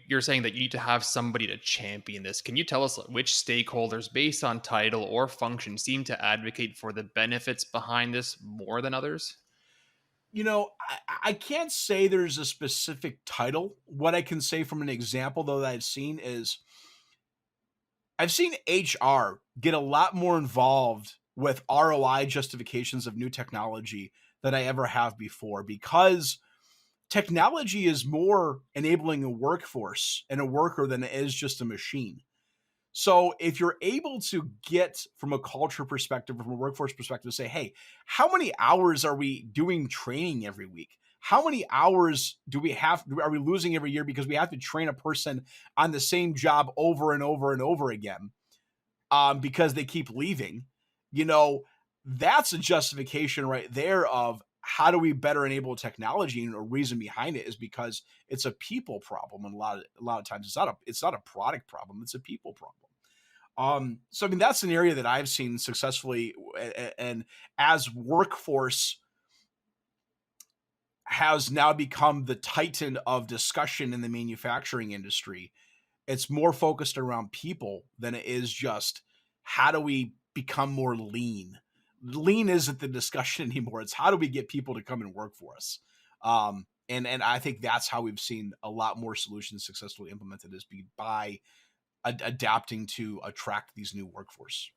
you're saying that you need to have somebody to champion this. Can you tell us which stakeholders, based on title or function, seem to advocate for the benefits behind this more than others? I can't say there's a specific title. What I can say from an example, though, that I've seen HR get a lot more involved with ROI justifications of new technology than I ever have before because technology is more enabling a workforce and a worker than it is just a machine. So if you're able to get from a culture perspective, from a workforce perspective, say, hey, how many hours are we doing training every week? How many hours are we losing every year because we have to train a person on the same job over and over and over again because they keep leaving? You know, that's a justification right there of how do we better enable technology, and a reason behind it is because it's a people problem, and a lot of times it's not a product problem, it's a people problem. So I mean, that's an area that I've seen successfully, and as workforce has now become the titan of discussion in the manufacturing industry, it's more focused around people than it is just how do we become more lean. Lean isn't the discussion anymore. It's how do we get people to come and work for us. And I think that's how we've seen a lot more solutions successfully implemented is by adapting to attract these new workforce.